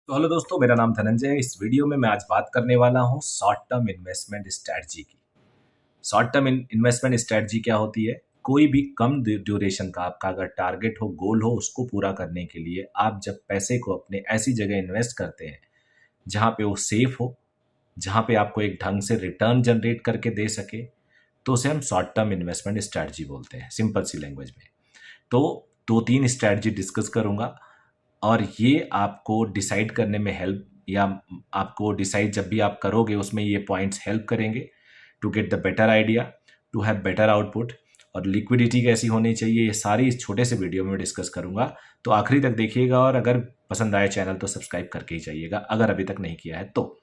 तो हेलो दोस्तों, मेरा नाम धनंजय है। इस वीडियो में मैं आज बात करने वाला हूँ शॉर्ट टर्म इन्वेस्टमेंट स्ट्रैटेजी की। शॉर्ट टर्म इन्वेस्टमेंट स्ट्रैटेजी क्या होती है? कोई भी कम ड्यूरेशन का आपका अगर टारगेट हो, गोल हो, उसको पूरा करने के लिए आप जब पैसे को अपने ऐसी जगह इन्वेस्ट करते हैं जहाँ पे वो सेफ हो, जहाँ पे आपको एक ढंग से रिटर्न जनरेट करके दे सके, तो उसे हम शॉर्ट टर्म इन्वेस्टमेंट स्ट्रैटेजी बोलते हैं, सिंपल सी लैंग्वेज में। तो 2-3 स्ट्रैटेजी डिस्कस करूँगा और ये आपको डिसाइड करने में हेल्प, या आपको डिसाइड जब भी आप करोगे उसमें ये पॉइंट्स हेल्प करेंगे to get the better idea, to have better output. और लिक्विडिटी कैसी होनी चाहिए, ये सारी इस छोटे से वीडियो में डिस्कस करूंगा। तो आखिरी तक देखिएगा और अगर पसंद आए चैनल तो सब्सक्राइब करके ही जाइएगा, अगर अभी तक नहीं किया है तो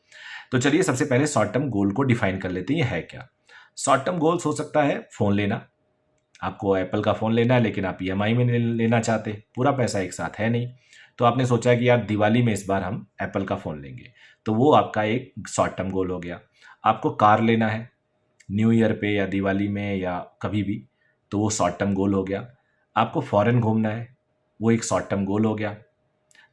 चलिए सबसे पहले शॉर्ट टर्म गोल को डिफाइन कर लेते हैं। ये है क्या? शॉर्ट टर्म गोल्स हो सकता है फ़ोन लेना। आपको एप्पल का फ़ोन लेना है लेकिन आप ईएमआई में लेना चाहते, पूरा पैसा एक साथ है नहीं, तो आपने सोचा कि यार दिवाली में इस बार हम एप्पल का फ़ोन लेंगे, तो वो आपका एक शॉर्ट टर्म गोल हो गया। आपको कार लेना है न्यू ईयर पे या दिवाली में या कभी भी, तो वो शॉर्ट टर्म गोल हो गया। आपको फॉरेन घूमना है, वो एक शॉर्ट टर्म गोल हो गया।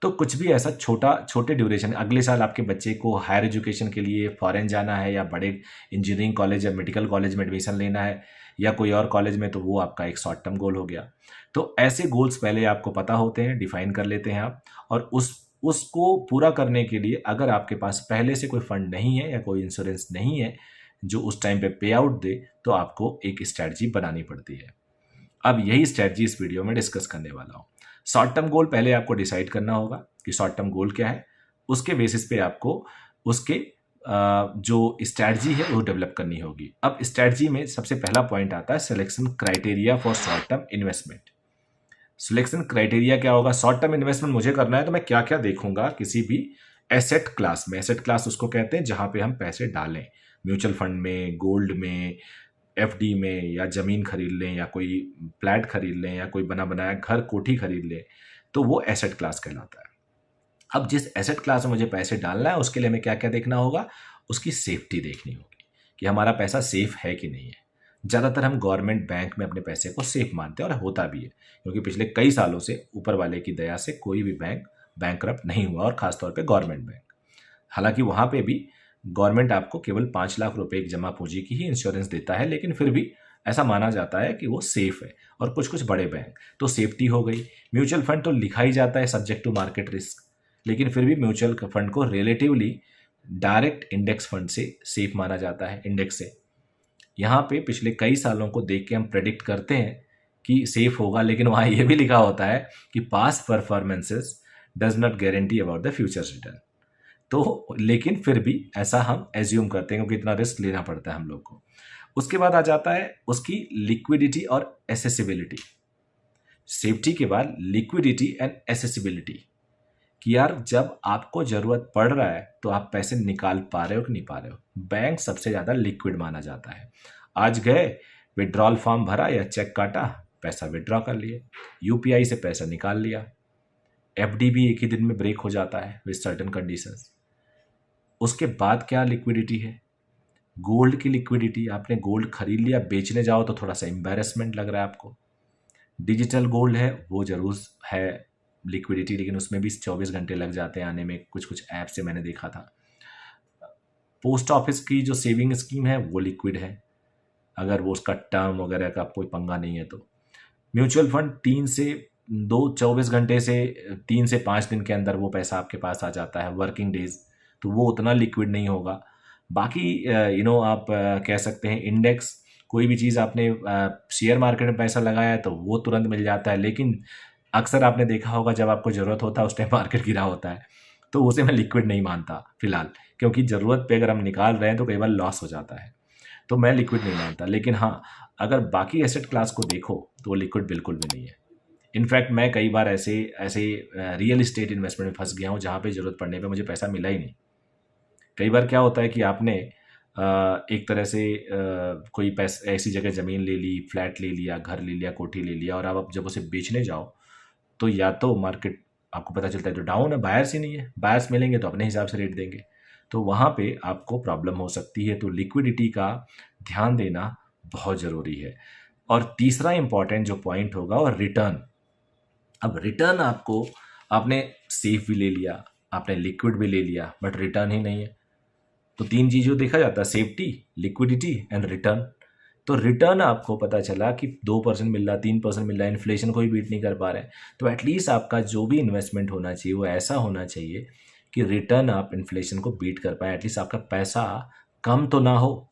तो कुछ भी ऐसा छोटे ड्यूरेशन, अगले साल आपके बच्चे को हायर एजुकेशन के लिए फॉरेन जाना है या बड़े इंजीनियरिंग कॉलेज या मेडिकल कॉलेज में एडमिशन लेना है या कोई और कॉलेज में, तो वो आपका एक शॉर्ट टर्म गोल हो गया। तो ऐसे गोल्स पहले आपको पता होते हैं, डिफाइन कर लेते हैं आप। और उसको पूरा करने के लिए अगर आपके पास पहले से कोई फंड नहीं है या कोई इंश्योरेंस नहीं है जो उस टाइम पे पे आउट दे, तो आपको एक स्ट्रैटेजी बनानी पड़ती है। अब यही स्ट्रैटेजी इस वीडियो में डिस्कस करने वाला हूँ। शॉर्ट टर्म गोल पहले आपको डिसाइड करना होगा कि शॉर्ट टर्म गोल क्या है। उसके बेसिस पे आपको उसके जो स्ट्रैटेजी है वो डेवलप करनी होगी। अब स्ट्रैटेजी में सबसे पहला पॉइंट आता है selection criteria for short term investment. Selection criteria क्या होगा? शॉर्ट टर्म इन्वेस्टमेंट मुझे करना है तो मैं क्या क्या देखूंगा किसी भी एसेट क्लास में। एसेट क्लास उसको कहते हैं जहां पे हम पैसे डालें, म्यूचुअल फंड में, गोल्ड में, एफडी में, या ज़मीन खरीद लें, या कोई फ्लैट खरीद लें, या कोई बना बनाया घर कोठी खरीद लें, तो वो एसेट क्लास कहलाता है। अब जिस एसेट क्लास में मुझे पैसे डालना है उसके लिए हमें क्या क्या देखना होगा? उसकी सेफ्टी देखनी होगी कि हमारा पैसा सेफ है कि नहीं है। ज़्यादातर हम गवर्नमेंट बैंक में अपने पैसे को सेफ मानते हैं और होता भी है, क्योंकि पिछले कई सालों से ऊपर वाले की दया से कोई भी बैंक बैंकरप्ट नहीं हुआ, और ख़ासतौर पे गवर्नमेंट बैंक। हालांकि वहाँ पे भी गवर्नमेंट आपको केवल 5 लाख रुपए की जमा पूंजी की ही इंश्योरेंस देता है, लेकिन फिर भी ऐसा माना जाता है कि वो सेफ है। और कुछ कुछ बड़े बैंक तो सेफ्टी हो गई। म्यूचुअल फंड तो लिखा ही जाता है सब्जेक्ट टू मार्केट रिस्क, लेकिन फिर भी म्यूचुअल फंड को रिलेटिवली डायरेक्ट इंडेक्स फंड से सेफ माना जाता है, इंडेक्स से। यहाँ पे पिछले कई सालों को देख के हम प्रेडिक्ट करते हैं कि सेफ होगा, लेकिन वहाँ ये भी लिखा होता है कि past performances does not guarantee about the future return. तो लेकिन फिर भी ऐसा हम एज्यूम करते हैं क्योंकि इतना रिस्क लेना पड़ता है हम लोग को। उसके बाद आ जाता है उसकी लिक्विडिटी और एसेसिबिलिटी। सेफ्टी के बाद लिक्विडिटी एंड एसेसिबिलिटी, कि यार जब आपको ज़रूरत पड़ रहा है तो आप पैसे निकाल पा रहे हो कि नहीं पा रहे हो। बैंक सबसे ज़्यादा लिक्विड माना जाता है। आज गए, विड्रॉल फॉर्म भरा या चेक काटा, पैसा विड्रॉ कर लिए, यूपीआई से पैसा निकाल लिया। एफडी भी एक ही दिन में ब्रेक हो जाता है विद सर्टेन कंडीशंस। उसके बाद क्या लिक्विडिटी है? गोल्ड की लिक्विडिटी। आपने गोल्ड खरीद लिया, बेचने जाओ तो थोड़ा सा एम्बेरसमेंट लग रहा है आपको। डिजिटल गोल्ड है वो जरूर है लिक्विडिटी, लेकिन उसमें भी 24 घंटे लग जाते हैं आने में, कुछ कुछ ऐप से मैंने देखा था। पोस्ट ऑफिस की जो सेविंग स्कीम है वो लिक्विड है, अगर वो उसका टर्म वगैरह का कोई पंगा नहीं है तो। म्यूचुअल फंड 24 घंटे से 3 से 5 दिन के अंदर वो पैसा आपके पास आ जाता है, वर्किंग डेज, तो वो उतना लिक्विड नहीं होगा। बाकी आप कह सकते हैं इंडेक्स, कोई भी चीज़ आपने शेयर मार्केट में पैसा लगाया है तो वो तुरंत मिल जाता है, लेकिन अक्सर आपने देखा होगा जब आपको ज़रूरत होता है उस टाइम मार्केट गिरा होता है, तो उसे मैं लिक्विड नहीं मानता फिलहाल, क्योंकि ज़रूरत पे अगर हम निकाल रहे हैं तो कई बार लॉस हो जाता है, तो मैं लिक्विड नहीं मानता। लेकिन हाँ, अगर बाकी एसेट क्लास को देखो तो वो लिक्विड बिल्कुल भी नहीं है। इनफैक्ट मैं कई बार ऐसे ऐसे रियल इस्टेट इन्वेस्टमेंट में फंस गया हूँ जहाँ पे ज़रूरत पड़ने पे मुझे पैसा मिला ही नहीं। कई बार क्या होता है कि आपने एक तरह से कोई पैसा ऐसी जगह ज़मीन ले ली, फ्लैट ले लिया, घर ले लिया, कोठी ले लिया, और अब जब उसे बेचने जाओ तो या तो मार्केट आपको पता चलता है तो डाउन है, बायर्स ही नहीं है। बायर्स मिलेंगे तो अपने हिसाब से रेट देंगे, तो वहाँ पे आपको प्रॉब्लम हो सकती है। तो लिक्विडिटी का ध्यान देना बहुत ज़रूरी है। और तीसरा इंपॉर्टेंट जो पॉइंट होगा वो रिटर्न। अब रिटर्न आपको, आपने सेफ भी ले लिया, आपने लिक्विड भी ले लिया बट रिटर्न ही नहीं है। तो 3 चीज़ों देखा जाता है, सेफ्टी, लिक्विडिटी एंड रिटर्न। तो रिटर्न आपको पता चला कि 2% मिल रहा, 3% मिल रहा है, इन्फ्लेशन को ही बीट नहीं कर पा रहे हैं, तो एटलीस्ट आपका जो भी इन्वेस्टमेंट होना चाहिए वो ऐसा होना चाहिए कि रिटर्न आप इन्फ्लेशन को बीट कर पाए। एटलीस्ट आपका पैसा कम तो ना हो,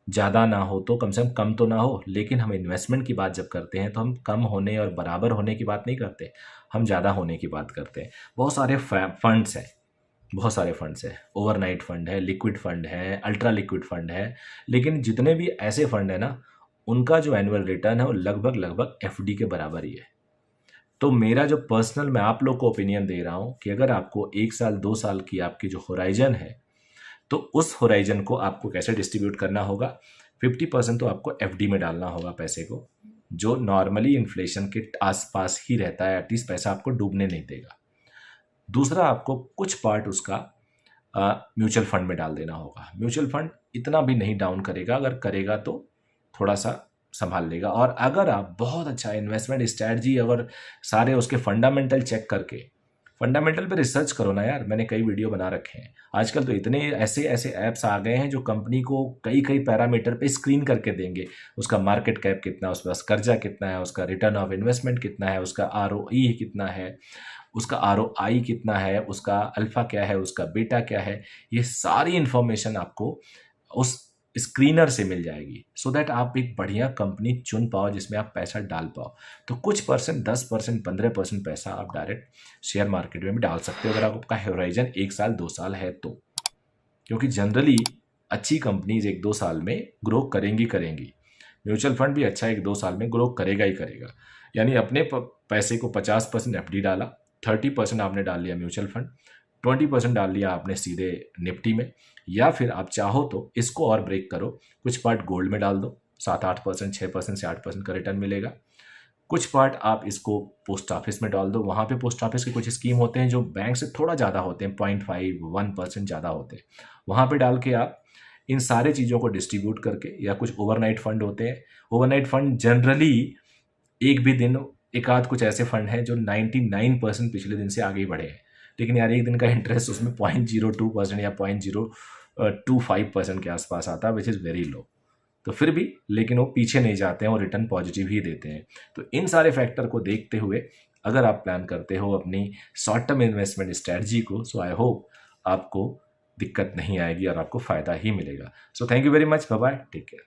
ज़्यादा ना हो तो कम से कम तो ना हो। लेकिन हम इन्वेस्टमेंट की बात जब करते हैं तो हम कम होने और बराबर होने की बात नहीं करते, हम ज़्यादा होने की बात करते हैं। बहुत सारे फंड्स हैं, बहुत सारे फंड्स हैं, ओवरनाइट फंड है, लिक्विड फंड है, अल्ट्रा लिक्विड फंड है, लेकिन जितने भी ऐसे फंड है ना, उनका जो एनुअल रिटर्न है वो लगभग लगभग एफडी के बराबर ही है। तो मेरा जो पर्सनल मैं आप लोग को ओपिनियन दे रहा हूँ कि अगर आपको 1 साल 2 साल की आपकी जो होराइजन है, तो उस होराइजन को आपको कैसे डिस्ट्रीब्यूट करना होगा। 50% तो आपको एफडी में डालना होगा पैसे को, जो नॉर्मली इन्फ्लेशन के आसपास ही रहता है, एटलीस्ट पैसा आपको डूबने नहीं देगा। दूसरा, आपको कुछ पार्ट उसका म्यूचुअल फंड में डाल देना होगा। म्यूचुअल फंड इतना भी नहीं डाउन करेगा, अगर करेगा तो थोड़ा सा संभाल लेगा। और अगर आप बहुत अच्छा इन्वेस्टमेंट स्ट्रैटेजी, अगर सारे उसके फंडामेंटल चेक करके, फंडामेंटल पे रिसर्च करो ना यार, मैंने कई वीडियो बना रखे हैं। आजकल तो इतने ऐसे ऐसे ऐप्स आ गए हैं जो कंपनी को कई कई पैरामीटर पे स्क्रीन करके देंगे, उसका मार्केट कैप कितना, उसके पास कर्जा कितना है, उसका रिटर्न ऑफ इन्वेस्टमेंट कितना है, उसका आरओई कितना है, उसका आरओआई कितना है, उसका अल्फा क्या है, उसका बीटा क्या है। ये सारी इंफॉर्मेशन आपको उस स्क्रीनर से मिल जाएगी, सो दैट आप एक बढ़िया कंपनी चुन पाओ जिसमें आप पैसा डाल पाओ। तो कुछ परसेंट, 10%, 15% पैसा आप डायरेक्ट शेयर मार्केट में भी डाल सकते हो, अगर आपका होराइजन 1 साल 2 साल है तो। क्योंकि जनरली अच्छी कंपनीज 1-2 साल में ग्रो करेंगी। म्यूचुअल फंड भी अच्छा 1-2 साल में ग्रो करेगा ही करेगा। यानी अपने पैसे को 50% एफडी डाला, 30% आपने डाल लिया म्यूचुअल फंड, 20% डाल लिया आपने सीधे निफ्टी में, या फिर आप चाहो तो इसको और ब्रेक करो, कुछ पार्ट गोल्ड में डाल दो, 7-8%, 6% से 8% का रिटर्न मिलेगा। कुछ पार्ट आप इसको पोस्ट ऑफिस में डाल दो, वहाँ पे पोस्ट ऑफिस के कुछ स्कीम होते हैं जो बैंक से थोड़ा ज़्यादा होते हैं, 0.5-1% ज़्यादा होते हैं, वहाँ पे डाल के आप इन सारे चीज़ों को डिस्ट्रीब्यूट करके, या कुछ ओवरनाइट फंड होते हैं। ओवरनाइट फंड जनरली एक भी दिन, एक आध कुछ ऐसे फंड हैं जो 99% पिछले दिन से आगे ही बढ़े हैं, लेकिन यार एक दिन का इंटरेस्ट उसमें 0.02% या 0.025% के आसपास आता है, विच इज़ वेरी लो। तो फिर भी लेकिन वो पीछे नहीं जाते हैं, वो रिटर्न पॉजिटिव ही देते हैं। तो इन सारे फैक्टर को देखते हुए अगर आप प्लान करते हो अपनी शॉर्ट टर्म इन्वेस्टमेंट स्ट्रैटेजी को, सो आई होप आपको दिक्कत नहीं आएगी और आपको फ़ायदा ही मिलेगा। So thank you very much, bye bye, take care.